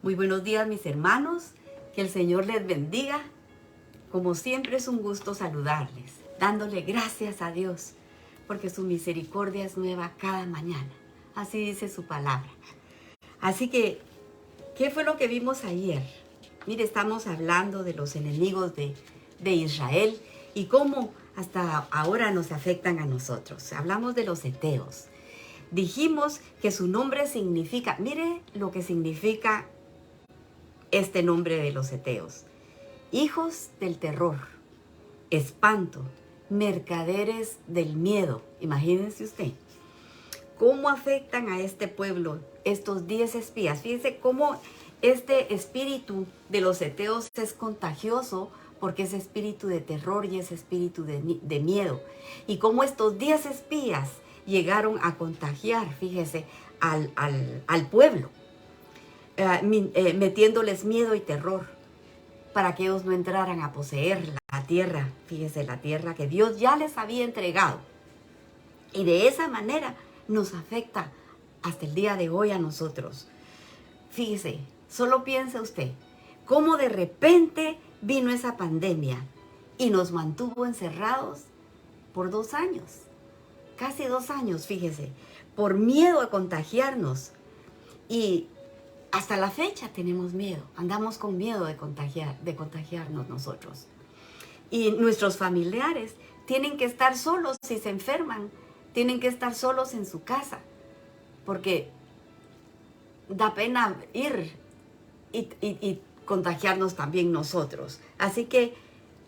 Muy buenos días, mis hermanos. Que el Señor les bendiga. Como siempre es un gusto saludarles, dándole gracias a Dios, porque su misericordia es nueva cada mañana. Así dice su palabra. Así que, ¿qué fue lo que vimos ayer? Mire, estamos hablando de los enemigos de Israel y cómo hasta ahora nos afectan a nosotros. Hablamos de los heteos. Dijimos que su nombre significa, mire lo que significa este nombre de los heteos: hijos del terror, espanto, mercaderes del miedo. Imagínense usted cómo afectan a este pueblo estos 10 espías. Fíjense cómo este espíritu de los heteos es contagioso, porque es espíritu de terror y es espíritu de miedo. Y cómo estos 10 espías llegaron a contagiar, fíjese, al pueblo, metiéndoles miedo y terror para que ellos no entraran a poseer la tierra, fíjese, la tierra que Dios ya les había entregado. Y de esa manera nos afecta hasta el día de hoy a nosotros. Fíjese, solo piense usted, cómo de repente vino esa pandemia y nos mantuvo encerrados por 2 años, casi 2 años, fíjese, por miedo a contagiarnos. Y hasta la fecha tenemos miedo, andamos con miedo de contagiarnos nosotros. Y nuestros familiares tienen que estar solos si se enferman, tienen que estar solos en su casa, porque da pena ir y contagiarnos también nosotros. Así que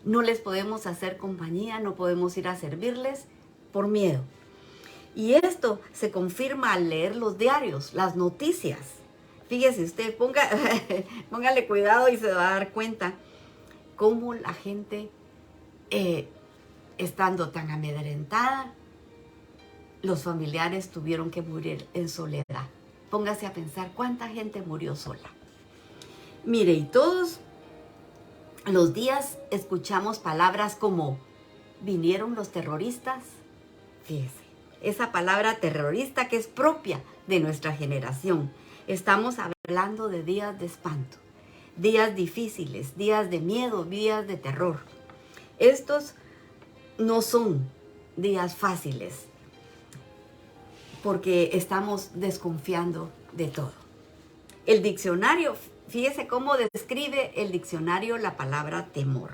no les podemos hacer compañía, no podemos ir a servirles por miedo. Y esto se confirma al leer los diarios, las noticias. Fíjese usted, póngale cuidado y se va a dar cuenta cómo la gente, estando tan amedrentada, los familiares tuvieron que morir en soledad. Póngase a pensar cuánta gente murió sola. Mire, y todos los días escuchamos palabras como vinieron los terroristas. Fíjese, esa palabra terrorista que es propia de nuestra generación. Estamos hablando de días de espanto, días difíciles, días de miedo, días de terror. Estos no son días fáciles, porque estamos desconfiando de todo. El diccionario, fíjese cómo describe el diccionario la palabra temor.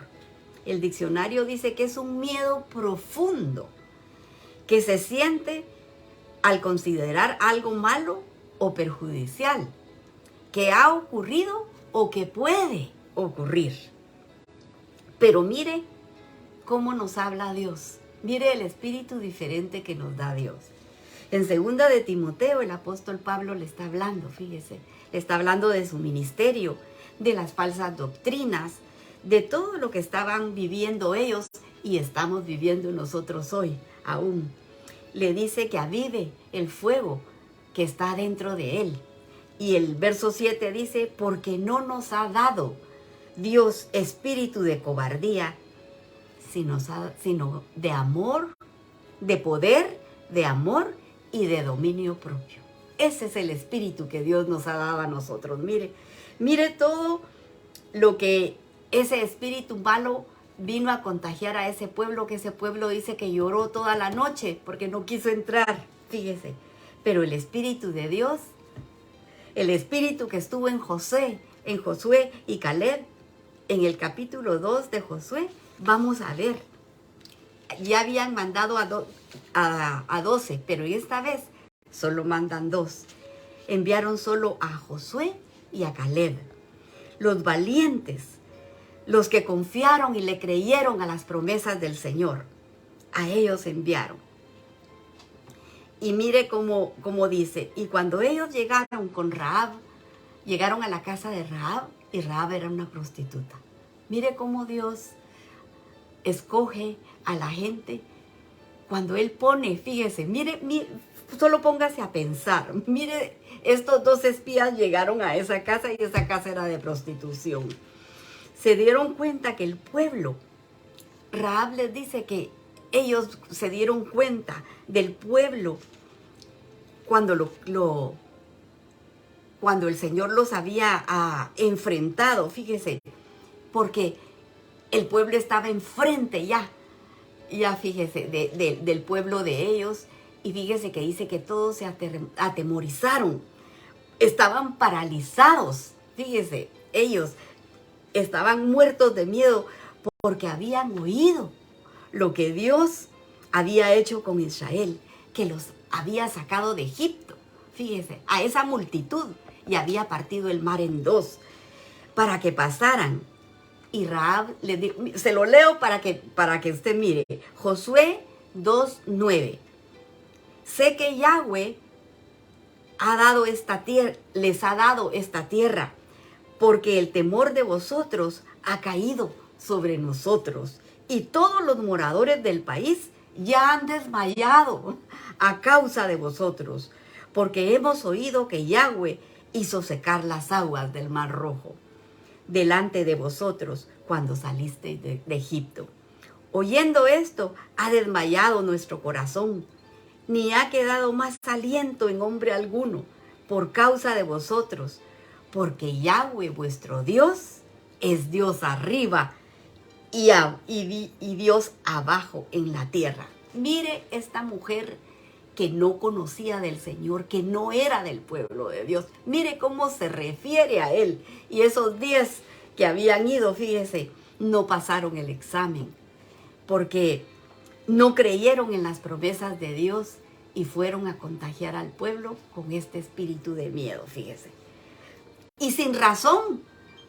El diccionario dice que es un miedo profundo que se siente al considerar algo malo o perjudicial que ha ocurrido o que puede ocurrir. Pero mire cómo nos habla Dios. Mire el espíritu diferente que nos da Dios. En 2 de Timoteo, el apóstol Pablo le está hablando, fíjese, le está hablando de su ministerio, de las falsas doctrinas, de todo lo que estaban viviendo ellos y estamos viviendo nosotros hoy aún. Le dice que avive el fuego que está dentro de él. Y el verso 7 dice, porque no nos ha dado Dios espíritu de cobardía, sino de amor, de poder, de amor y de dominio propio. Ese es el espíritu que Dios nos ha dado a nosotros. Mire todo lo que ese espíritu malo vino a contagiar a ese pueblo, que ese pueblo dice que lloró toda la noche porque no quiso entrar, fíjese. Pero el espíritu de Dios, el espíritu que estuvo en Josué y Caleb, en el capítulo 2 de Josué, vamos a ver, ya habían mandado a 12, pero esta vez solo mandan 2. Enviaron solo a Josué y a Caleb, los valientes, los que confiaron y le creyeron a las promesas del Señor. A ellos enviaron. Y mire cómo dice, y cuando ellos llegaron con Rahab, llegaron a la casa de Rahab, y Rahab era una prostituta. Mire cómo Dios escoge a la gente cuando Él pone, fíjese, mire, solo póngase a pensar, mire, estos 2 espías llegaron a esa casa y esa casa era de prostitución. Se dieron cuenta que el pueblo, Rahab les dice que ellos se dieron cuenta del pueblo cuando cuando el Señor los había enfrentado, fíjese, porque el pueblo estaba enfrente ya fíjese, del pueblo de ellos, y fíjese que dice que todos se atemorizaron, estaban paralizados, fíjese, ellos estaban muertos de miedo porque habían oído lo que Dios había hecho con Israel, que los había sacado de Egipto, fíjese, a esa multitud, y había partido el mar en dos para que pasaran. Y Rahab le dijo, se lo leo para que usted mire, Josué 2:9. Sé que Yahweh les ha dado esta tierra, porque el temor de vosotros ha caído sobre nosotros, y todos los moradores del país ya han desmayado a causa de vosotros, porque hemos oído que Yahweh hizo secar las aguas del Mar Rojo delante de vosotros cuando salisteis de Egipto. Oyendo esto, ha desmayado nuestro corazón, ni ha quedado más aliento en hombre alguno por causa de vosotros, porque Yahweh vuestro Dios es Dios arriba y Dios abajo en la tierra. Mire esta mujer que no conocía del Señor, que no era del pueblo de Dios. Mire cómo se refiere a él. Y esos 10 que habían ido, fíjese, no pasaron el examen, porque no creyeron en las promesas de Dios y fueron a contagiar al pueblo con este espíritu de miedo, fíjese. Y sin razón,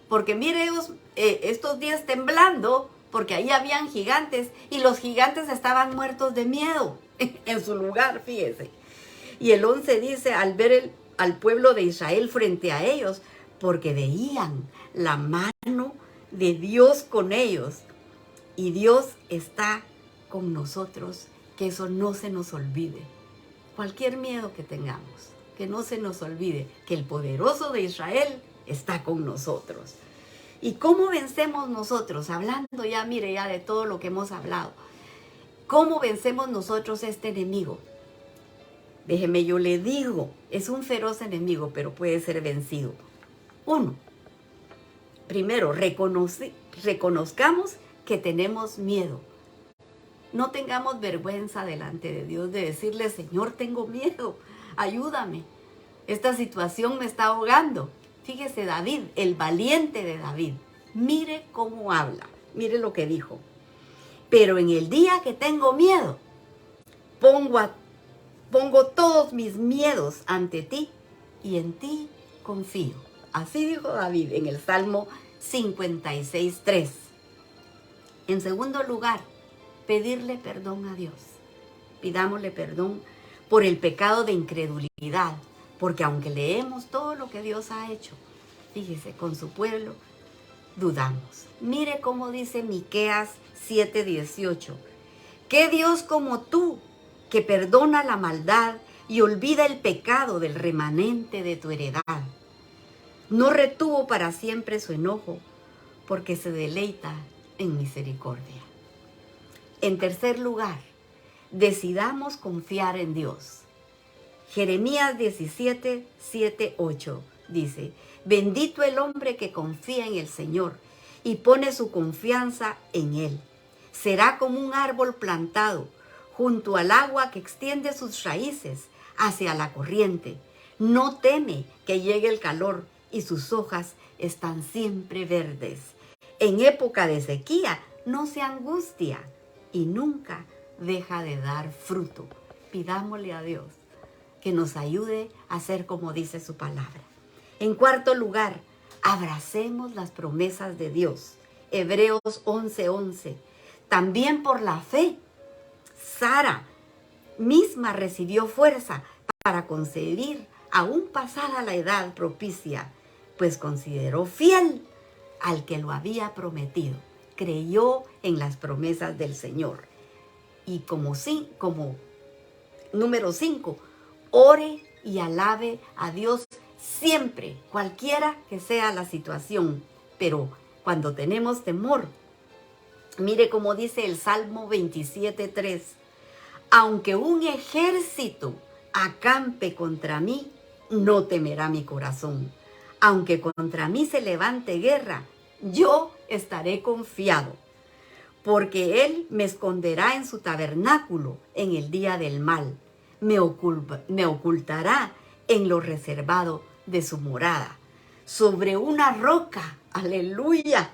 porque mire ellos, estos 10 temblando, porque ahí habían gigantes y los gigantes estaban muertos de miedo en su lugar, fíjese. Y el 11 dice, al ver al pueblo de Israel frente a ellos, porque veían la mano de Dios con ellos. Y Dios está con nosotros, que eso no se nos olvide. Cualquier miedo que tengamos, que no se nos olvide que el poderoso de Israel está con nosotros. ¿Y cómo vencemos nosotros? Hablando ya, mire, ya de todo lo que hemos hablado. ¿Cómo vencemos nosotros este enemigo? Déjeme, yo le digo, es un feroz enemigo, pero puede ser vencido. 1. Primero, reconozcamos que tenemos miedo. No tengamos vergüenza delante de Dios de decirle, Señor, tengo miedo, ayúdame. Esta situación me está ahogando. Fíjese David, el valiente de David. Mire cómo habla, mire lo que dijo. Pero en el día que tengo miedo, pongo todos mis miedos ante ti y en ti confío. Así dijo David en el Salmo 56:3. En segundo lugar, pedirle perdón a Dios. Pidámosle perdón por el pecado de incredulidad, porque aunque leemos todo lo que Dios ha hecho, fíjese, con su pueblo, dudamos. Mire cómo dice Miqueas 7:18. ¿Qué Dios como tú, que perdona la maldad y olvida el pecado del remanente de tu heredad? No retuvo para siempre su enojo, porque se deleita en misericordia. En tercer lugar, decidamos confiar en Dios. Jeremías 17:7-8 dice, bendito el hombre que confía en el Señor y pone su confianza en Él. Será como un árbol plantado junto al agua que extiende sus raíces hacia la corriente. No teme que llegue el calor y sus hojas están siempre verdes. En época de sequía no se angustia y nunca deja de dar fruto. Pidámosle a Dios que nos ayude a hacer como dice su palabra. En cuarto lugar, abracemos las promesas de Dios. Hebreos 11:11. También por la fe, Sara misma recibió fuerza para concebir aún pasada la edad propicia, pues consideró fiel al que lo había prometido. Creyó en las promesas del Señor. Y como número 5, ore y alabe a Dios siempre, cualquiera que sea la situación. Pero cuando tenemos temor, mire cómo dice el Salmo 27:3. Aunque un ejército acampe contra mí, no temerá mi corazón. Aunque contra mí se levante guerra, yo estaré confiado, porque Él me esconderá en su tabernáculo en el día del mal. Me ocultará en lo reservado de su morada. Sobre una roca, aleluya,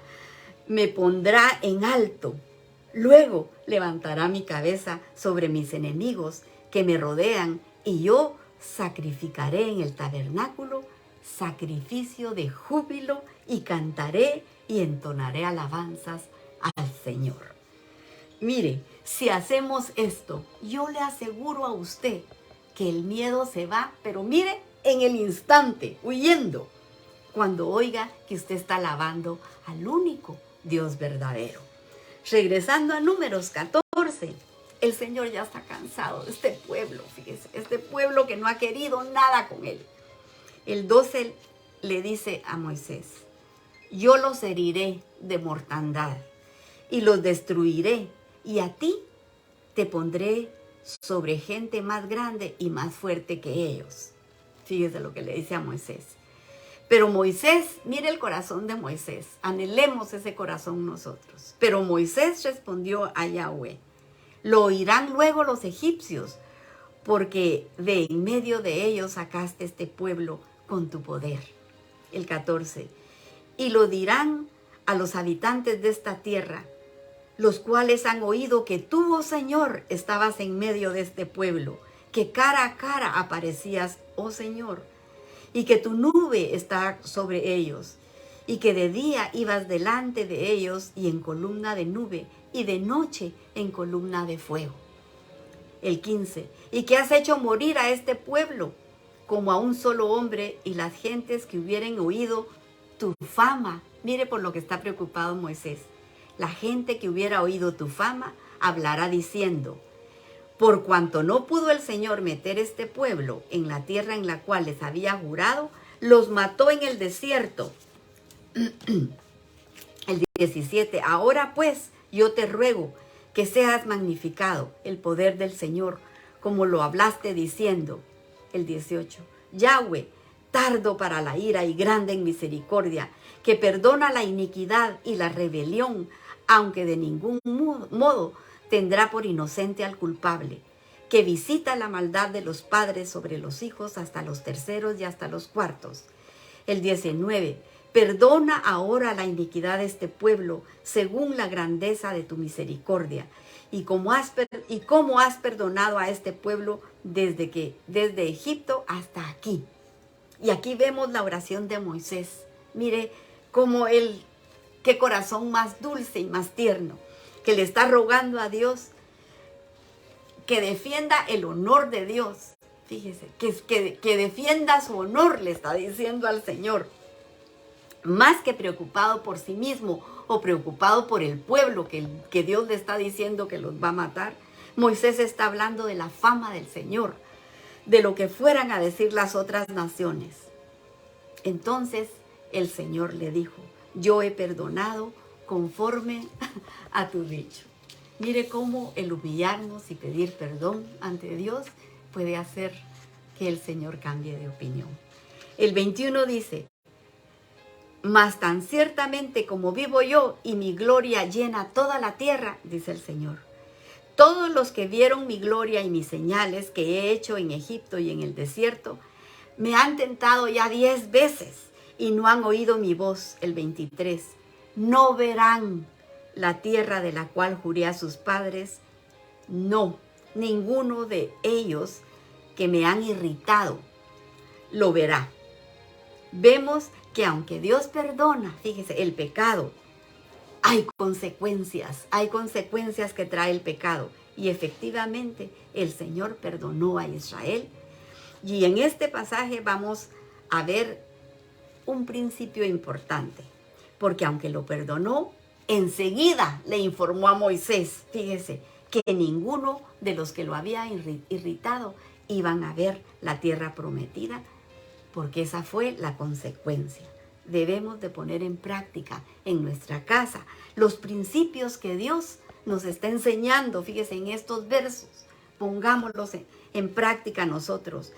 me pondrá en alto. Luego levantará mi cabeza sobre mis enemigos que me rodean, y yo sacrificaré en el tabernáculo sacrificio de júbilo, y cantaré y entonaré alabanzas al Señor. Mire, si hacemos esto, yo le aseguro a usted que el miedo se va, pero mire, en el instante, huyendo, cuando oiga que usted está alabando al único Dios verdadero. Regresando a Números 14, el Señor ya está cansado de este pueblo, fíjese, este pueblo que no ha querido nada con Él. El 12 le dice a Moisés: yo los heriré de mortandad y los destruiré, y a ti te pondré sobre gente más grande y más fuerte que ellos. Fíjese lo que le dice a Moisés. Pero Moisés, mire el corazón de Moisés, anhelemos ese corazón nosotros. Pero Moisés respondió a Yahweh: lo oirán luego los egipcios, porque de en medio de ellos sacaste este pueblo con tu poder. El 14. Y lo dirán a los habitantes de esta tierra, los cuales han oído que tú, oh Señor, estabas en medio de este pueblo, que cara a cara aparecías, oh Señor, y que tu nube está sobre ellos, y que de día ibas delante de ellos y en columna de nube, y de noche en columna de fuego. El 15. Y que has hecho morir a este pueblo como a un solo hombre, y las gentes que hubieran oído tu fama. Mire por lo que está preocupado Moisés. La gente que hubiera oído tu fama hablará diciendo: por cuanto no pudo el Señor meter este pueblo en la tierra en la cual les había jurado, los mató en el desierto. El 17. Ahora pues yo te ruego que seas magnificado el poder del Señor, como lo hablaste diciendo. El 18. Yahweh, tardo para la ira y grande en misericordia, que perdona la iniquidad y la rebelión, aunque de ningún modo tendrá por inocente al culpable, que visita la maldad de los padres sobre los hijos hasta los terceros y hasta los cuartos. El 19. Perdona ahora la iniquidad de este pueblo según la grandeza de tu misericordia, y como has perdonado a este pueblo desde Egipto hasta aquí. Y aquí vemos la oración de Moisés. Mire cómo qué corazón más dulce y más tierno, que le está rogando a Dios que defienda el honor de Dios. Fíjese, que defienda su honor, le está diciendo al Señor. Más que preocupado por sí mismo o preocupado por el pueblo que Dios le está diciendo que los va a matar, Moisés está hablando de la fama del Señor, de lo que fueran a decir las otras naciones. Entonces el Señor le dijo: yo he perdonado conforme a tu dicho. Mire cómo el humillarnos y pedir perdón ante Dios puede hacer que el Señor cambie de opinión. El 21 dice: mas tan ciertamente como vivo yo y mi gloria llena toda la tierra, dice el Señor, todos los que vieron mi gloria y mis señales que he hecho en Egipto y en el desierto, me han tentado ya 10 veces y no han oído mi voz. El 23. No verán la tierra de la cual juré a sus padres. No, ninguno de ellos que me han irritado lo verá. Vemos que aunque Dios perdona, fíjese, el pecado, hay consecuencias que trae el pecado. Y efectivamente el Señor perdonó a Israel. Y en este pasaje vamos a ver un principio importante, porque aunque lo perdonó, enseguida le informó a Moisés, fíjese, que ninguno de los que lo había irritado iban a ver la tierra prometida, porque esa fue la consecuencia. Debemos de poner en práctica en nuestra casa los principios que Dios nos está enseñando, fíjese, en estos versos. Pongámoslos en práctica nosotros.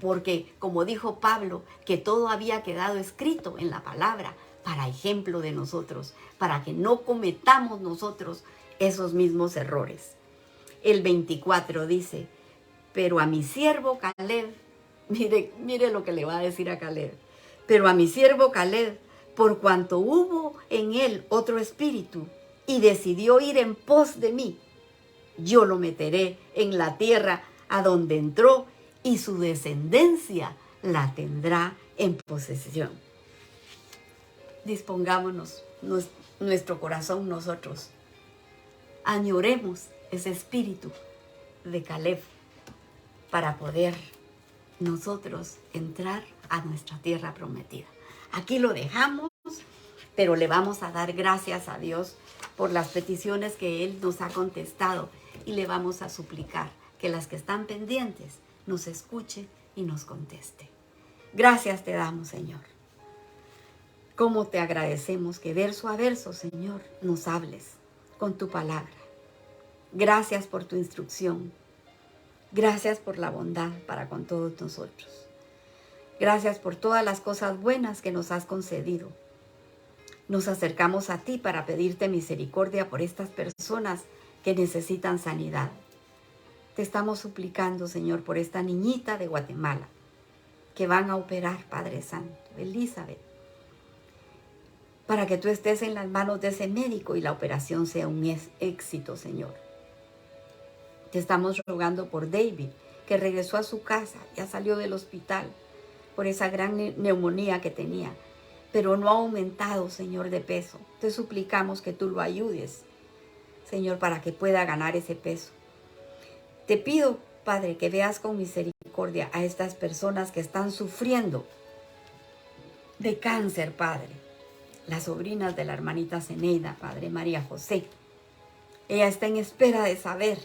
porque como dijo Pablo, que todo había quedado escrito en la palabra para ejemplo de nosotros, para que no cometamos nosotros esos mismos errores. El 24 dice, pero a mi siervo Caleb, mire lo que le va a decir a Caleb, pero a mi siervo Caleb, por cuanto hubo en él otro espíritu y decidió ir en pos de mí, yo lo meteré en la tierra a donde entró y su descendencia la tendrá en posesión. Dispongámonos nuestro corazón nosotros. Añoremos ese espíritu de Caleb para poder nosotros entrar a nuestra tierra prometida. Aquí lo dejamos, pero le vamos a dar gracias a Dios por las peticiones que Él nos ha contestado y le vamos a suplicar que las que están pendientes nos escuche y nos conteste. Gracias te damos, Señor. Cómo te agradecemos que verso a verso, Señor, nos hables con tu palabra. Gracias por tu instrucción. Gracias por la bondad para con todos nosotros. Gracias por todas las cosas buenas que nos has concedido. Nos acercamos a ti para pedirte misericordia por estas personas que necesitan sanidad. Te estamos suplicando, Señor, por esta niñita de Guatemala que van a operar, Padre Santo, Elizabeth, para que tú estés en las manos de ese médico y la operación sea un éxito, Señor. Te estamos rogando por David, que regresó a su casa, ya salió del hospital por esa gran neumonía que tenía, pero no ha aumentado, Señor, de peso. Te suplicamos que tú lo ayudes, Señor, para que pueda ganar ese peso. Te pido, Padre, que veas con misericordia a estas personas que están sufriendo de cáncer, Padre. Las sobrinas de la hermanita Zeneida, Padre, María José. Ella está en espera de saber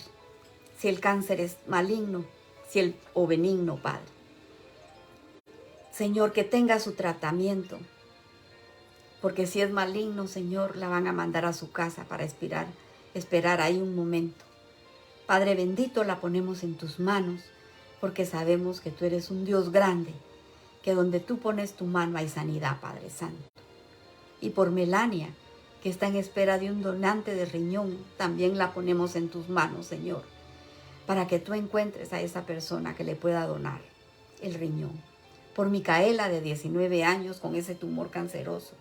si el cáncer es maligno o benigno, Padre. Señor, que tenga su tratamiento, porque si es maligno, Señor, la van a mandar a su casa para esperar ahí un momento. Padre bendito, la ponemos en tus manos, porque sabemos que tú eres un Dios grande, que donde tú pones tu mano hay sanidad, Padre Santo. Y por Melania, que está en espera de un donante de riñón, también la ponemos en tus manos, Señor, para que tú encuentres a esa persona que le pueda donar el riñón. Por Micaela, de 19 años, con ese tumor canceroso,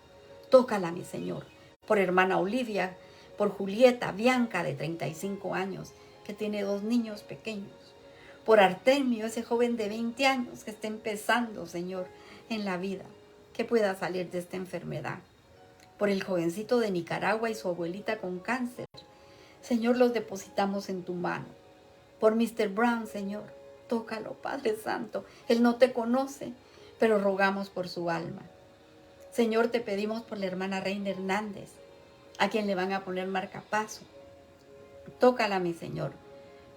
tócala, mi Señor. Por hermana Olivia, por Julieta Bianca, de 35 años, que tiene 2 niños pequeños. Por Artemio, ese joven de 20 años que está empezando, Señor, en la vida, que pueda salir de esta enfermedad. Por el jovencito de Nicaragua y su abuelita con cáncer. Señor, los depositamos en tu mano. Por Mr. Brown, Señor, tócalo, Padre Santo. Él no te conoce, pero rogamos por su alma. Señor, te pedimos por la hermana Reina Hernández, a quien le van a poner marcapaso. Tócala, mi Señor,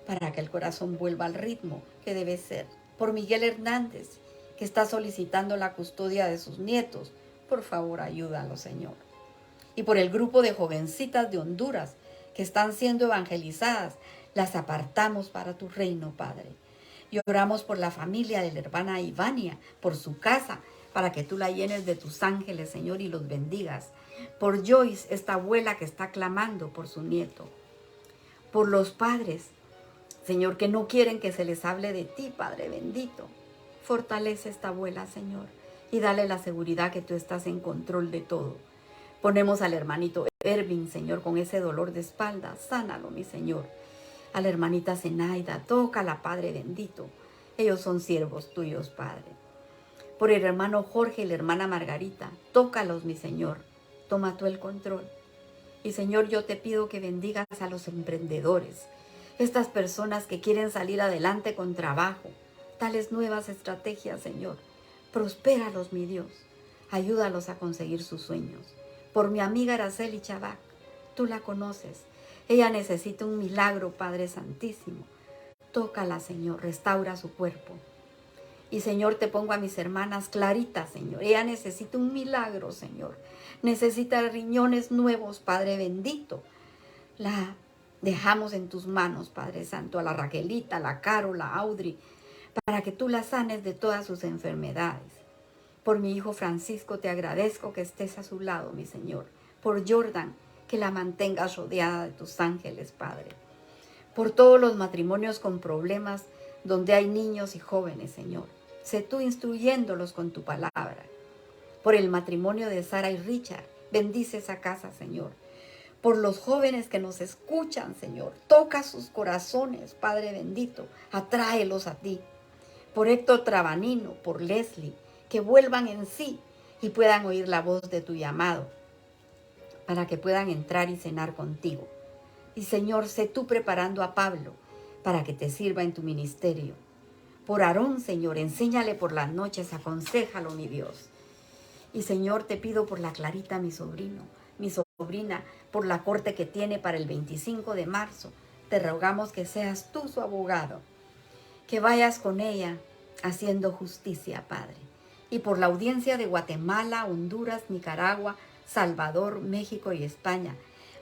para que el corazón vuelva al ritmo que debe ser. Por Miguel Hernández, que está solicitando la custodia de sus nietos. Por favor, ayúdalo, Señor. Y por el grupo de jovencitas de Honduras que están siendo evangelizadas, las apartamos para tu reino, Padre. Y oramos por la familia de la hermana Ivania, por su casa, para que tú la llenes de tus ángeles, Señor, y los bendigas. Por Joyce, esta abuela que está clamando por su nieto. Por los padres, Señor, que no quieren que se les hable de ti, Padre bendito. Fortalece a esta abuela, Señor, y dale la seguridad que tú estás en control de todo. Ponemos al hermanito Ervin, Señor, con ese dolor de espalda. Sánalo, mi Señor. A la hermanita Zenaida, tócala, Padre bendito. Ellos son siervos tuyos, Padre. Por el hermano Jorge y la hermana Margarita, tócalos, mi Señor. Toma tú el control. Y Señor, yo te pido que bendigas a los emprendedores, estas personas que quieren salir adelante con trabajo, tales nuevas estrategias, Señor. Prospéralos, mi Dios. Ayúdalos a conseguir sus sueños. Por mi amiga Araceli Chabac, tú la conoces. Ella necesita un milagro, Padre Santísimo. Tócala, Señor, restaura su cuerpo. Y, Señor, te pongo a mis hermanas Clarita, Señor. Ella necesita un milagro, Señor. Necesita riñones nuevos, Padre bendito. La dejamos en tus manos, Padre Santo, a la Raquelita, a la Caro, la Audrey, para que tú la sanes de todas sus enfermedades. Por mi hijo Francisco te agradezco que estés a su lado, mi Señor. Por Jordan, que la mantengas rodeada de tus ángeles, Padre. Por todos los matrimonios con problemas donde hay niños y jóvenes, Señor. Sé tú instruyéndolos con tu palabra. Por el matrimonio de Sara y Richard, bendice esa casa, Señor. Por los jóvenes que nos escuchan, Señor, toca sus corazones, Padre bendito, atráelos a ti. Por Héctor Trabanino, por Leslie, que vuelvan en sí y puedan oír la voz de tu llamado, para que puedan entrar y cenar contigo. Y Señor, sé tú preparando a Pablo para que te sirva en tu ministerio. Por Aarón, Señor, enséñale por las noches, aconséjalo, mi Dios. Y Señor, te pido por la Clarita, mi sobrina, por la corte que tiene para el 25 de marzo. Te rogamos que seas tú su abogado, que vayas con ella haciendo justicia, Padre. Y por la audiencia de Guatemala, Honduras, Nicaragua, Salvador, México y España,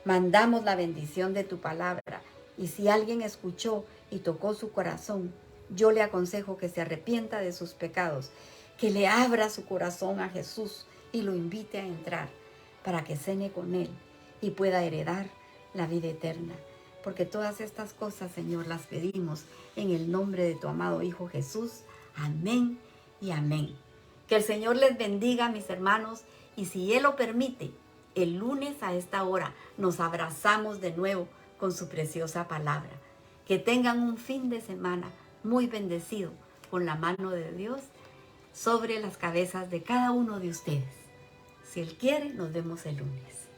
mandamos la bendición de tu palabra. Y si alguien escuchó y tocó su corazón, yo le aconsejo que se arrepienta de sus pecados, que le abra su corazón a Jesús y lo invite a entrar para que cene con Él y pueda heredar la vida eterna. Porque todas estas cosas, Señor, las pedimos en el nombre de tu amado Hijo Jesús. Amén y amén. Que el Señor les bendiga, mis hermanos, y si Él lo permite, el lunes a esta hora nos abrazamos de nuevo con su preciosa palabra. Que tengan un fin de semana muy bendecido con la mano de Dios sobre las cabezas de cada uno de ustedes. Si Él quiere, nos vemos el lunes.